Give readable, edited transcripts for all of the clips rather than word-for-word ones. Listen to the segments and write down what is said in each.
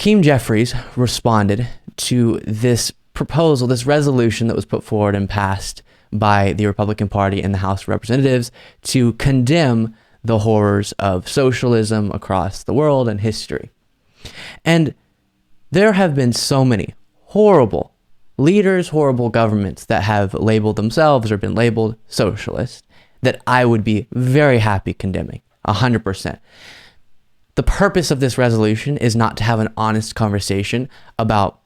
Hakeem Jeffries responded to this proposal, this resolution that was put forward and passed by the Republican Party in the House of Representatives to condemn the horrors of socialism across the world and history. And there have been so many horrible leaders, horrible governments that have labeled themselves or been labeled socialist that I would be very happy condemning, 100%. The purpose of this resolution is not to have an honest conversation about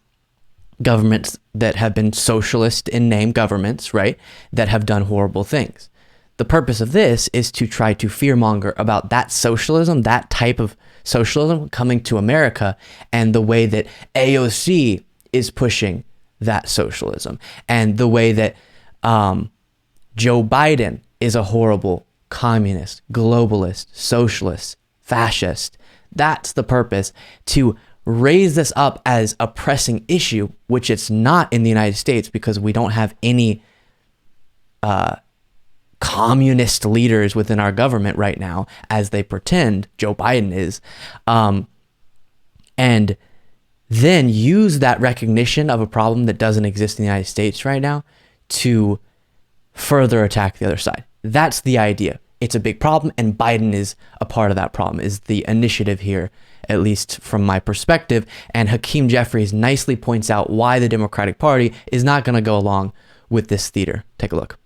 governments that have been socialist in name governments, right, that have done horrible things. The purpose of this is to try to fearmonger about that socialism, that type of socialism coming to America, and the way that AOC is pushing that socialism, and the way that Joe Biden is a horrible communist, globalist, socialist, fascist. That's the purpose, to raise this up as a pressing issue, which it's not in the United States because we don't have any communist leaders within our government right now, as they pretend Joe Biden is. And then use that recognition of a problem that doesn't exist in the United States right now to further attack the other side. That's the idea. It's a big problem, and Biden is a part of that problem, is the initiative here, at least from my perspective. And Hakeem Jeffries nicely points out why the Democratic Party is not going to go along with this theater. Take a look.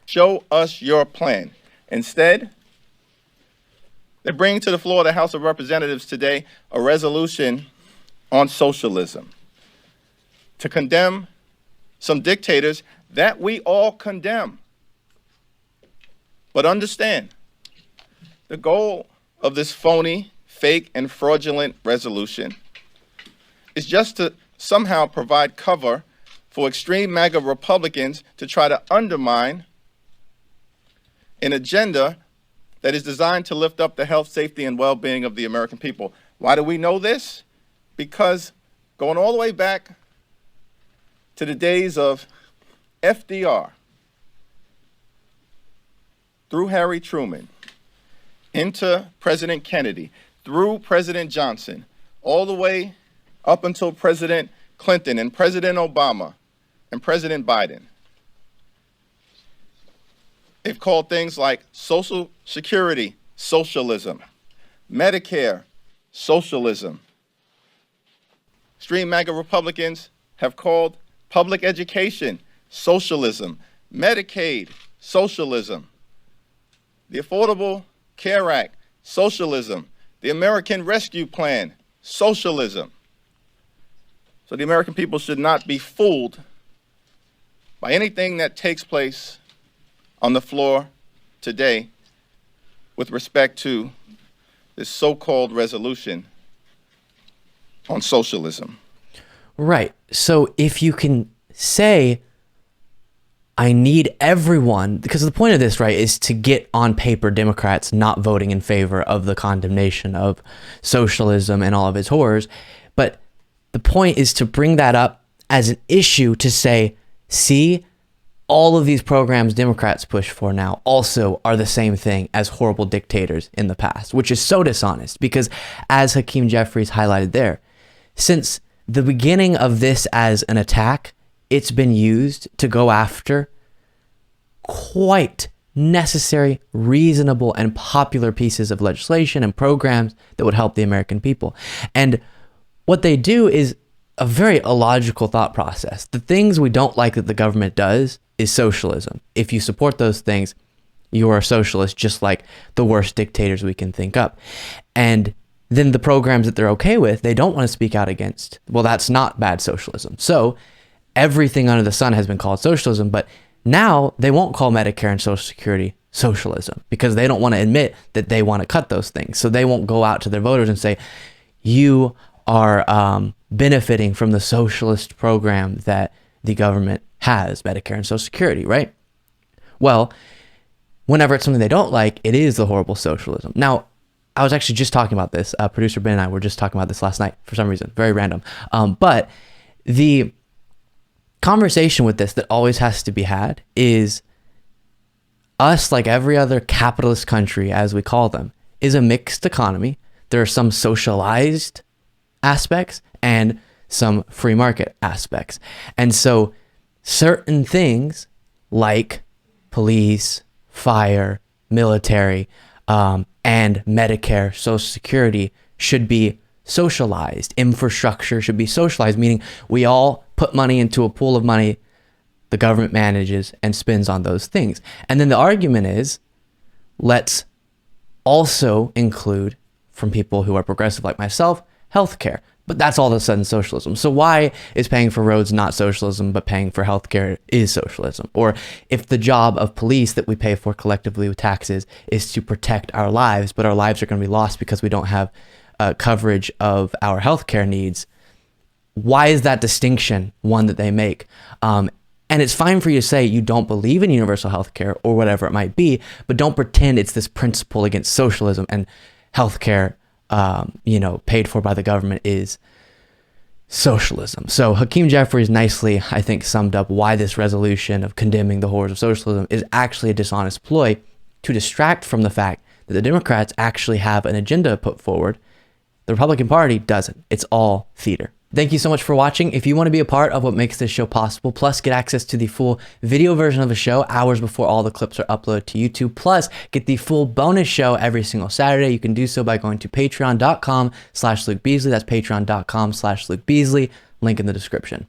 Show us your plan. Instead, they're bringing to the floor of the House of Representatives today a resolution on socialism to condemn some dictators that we all condemn. But understand, the goal of this phony, fake, and fraudulent resolution is just to somehow provide cover for extreme MAGA Republicans to try to undermine an agenda that is designed to lift up the health, safety, and well-being of the American people. Why do we know this? Because going all the way back to the days of FDR, through Harry Truman, into President Kennedy, through President Johnson, all the way up until President Clinton and President Obama and President Biden. They've called things like Social Security socialism, Medicare socialism. Extreme MAGA Republicans have called public education socialism, Medicaid socialism, the Affordable Care Act socialism, the American Rescue Plan socialism. So the American people should not be fooled by anything that takes place on the floor today with respect to this so-called resolution on socialism. Right. So if you can say, I need everyone, because the point of this, right, is to get on paper Democrats not voting in favor of the condemnation of socialism and all of its horrors. But the point is to bring that up as an issue to say, see, all of these programs Democrats push for now also are the same thing as horrible dictators in the past, which is so dishonest because, as Hakeem Jeffries highlighted there, since the beginning of this as an attack, it's been used to go after quite necessary, reasonable, and popular pieces of legislation and programs that would help the American people. And what they do is a very illogical thought process. The things we don't like that the government does is socialism. If you support those things, you're a socialist, just like the worst dictators we can think up. And then the programs that they're okay with, they don't want to speak out against. Well, that's not bad socialism. So everything under the sun has been called socialism, but now they won't call Medicare and Social Security socialism because they don't want to admit that they want to cut those things. So they won't go out to their voters and say, you are benefiting from the socialist program that the government has, Medicare and Social Security, right? Well, whenever it's something they don't like, it is the horrible socialism. Now, I was actually just talking about this. Producer Ben and I were just talking about this last night for some reason, very random. But the conversation with this that always has to be had is us, like every other capitalist country, as we call them, is a mixed economy there are some socialized aspects and some free market aspects. And so certain things like police, fire, military, and Medicare, Social Security should be socialized. Infrastructure should be socialized, meaning we all put money into a pool of money the government manages and spends on those things. And then the argument is, let's also include, from people who are progressive like myself, healthcare. But that's all of a sudden socialism. So why is paying for roads not socialism, but paying for healthcare is socialism? Or if the job of police that we pay for collectively with taxes is to protect our lives, but our lives are going to be lost because we don't have coverage of our healthcare needs, why is that distinction one that they make? And it's fine for you to say you don't believe in universal healthcare or whatever it might be, but don't pretend it's this principle against socialism and healthcare paid for by the government is socialism. So Hakeem Jeffries nicely, I think, summed up why this resolution of condemning the horrors of socialism is actually a dishonest ploy to distract from the fact that the Democrats actually have an agenda put forward. The Republican Party doesn't. It's all theater. Thank you so much for watching. If you want to be a part of what makes this show possible, plus get access to the full video version of the show hours before all the clips are uploaded to YouTube, plus get the full bonus show every single Saturday, you can do so by going to patreon.com/Luke Beasley. That's patreon.com/Luke Beasley. Link in the description.